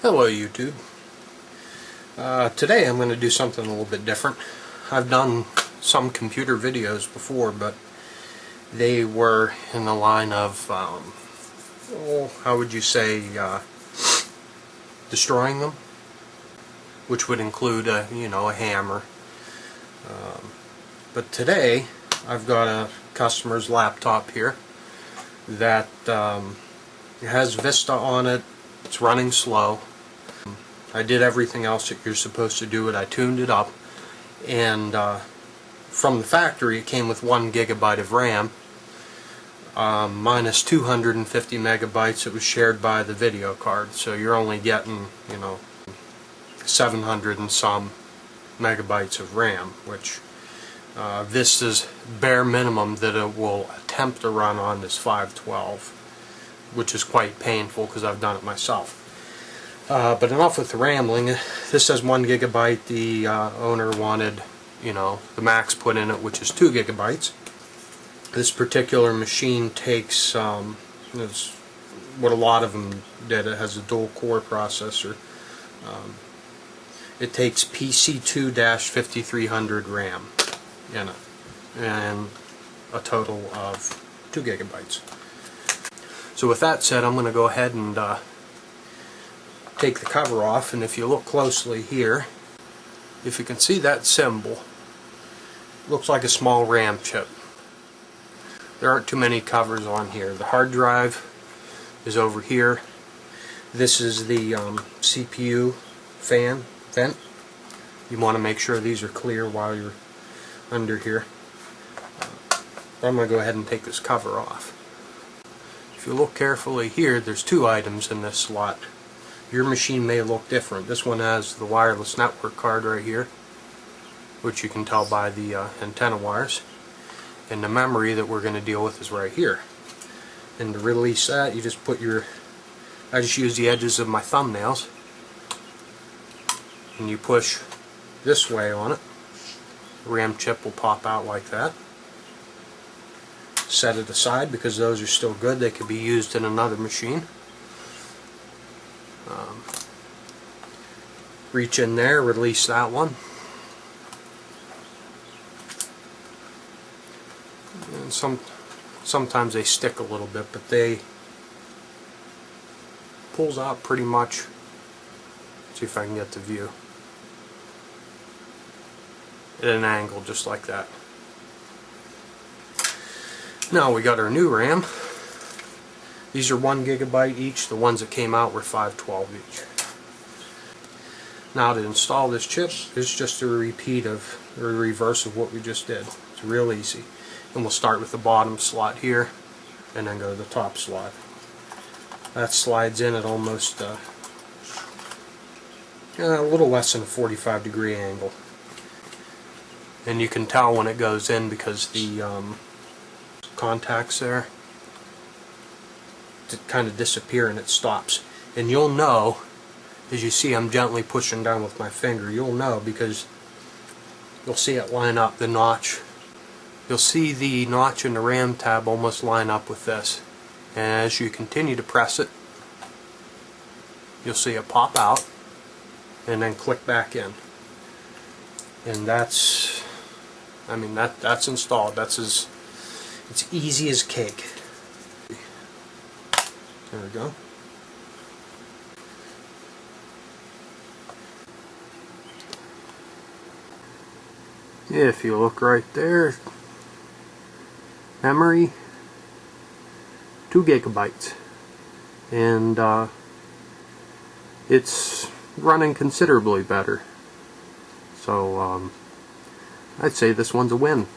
Hello YouTube. Today I'm going to do something a little bit different. I've done some computer videos before, but they were in the line of, how would you say, destroying them, which would include a hammer. But today I've got a customer's laptop here that has Vista on it. It's running slow. I did everything else that you're supposed to do it. I tuned it up, and from the factory it came with 1 gigabyte of RAM, minus 250 megabytes that was shared by the video card. So you're only getting 700 and some megabytes of RAM, which Vista's bare minimum that it will attempt to run on is 512, which is quite painful because I've done it myself. But enough with the rambling. This says 1 gigabyte. The owner wanted, the max put in it, which is 2 gigabytes. This particular machine takes, it's what a lot of them did. It has a dual core processor. It takes PC2-5300 RAM in it, and a total of 2 gigabytes. So with that said, I'm going to go ahead and take the cover off, and if you look closely here, if you can see that symbol, it looks like a small RAM chip. There aren't too many covers on here. The hard drive is over here. This is the CPU vent. You want to make sure these are clear while you're under here. I'm going to go ahead and take this cover off. If you look carefully here, there's 2 items in this slot. Your machine may look different. This one has the wireless network card right here, which you can tell by the antenna wires. And the memory that we're going to deal with is right here. And to release that, you just put I just use the edges of my thumbnails, and you push this way on it. The RAM chip will pop out like that. Set it aside because those are still good. They could be used in another machine. Reach in there, release that one. And sometimes they stick a little bit, but they pulls out pretty much. See if I can get the view. At an angle just like that. Now we got our new RAM. These are 1 gigabyte each. The ones that came out were 512 each. Now to install this chip is just a reverse of what we just did. It's real easy. And we'll start with the bottom slot here and then go to the top slot. That slides in at almost a little less than a 45-degree angle. And you can tell when it goes in because the contacts there kind of disappear and it stops. And you'll know, as you see I'm gently pushing down with my finger, you'll know because you'll see it line up, the notch. You'll see the notch in the RAM tab almost line up with this. And as you continue to press it, you'll see it pop out and then click back in. And that's installed. It's easy as cake. There we go. If you look right there, memory 2 gigabytes, and it's running considerably better. So I'd say this one's a win.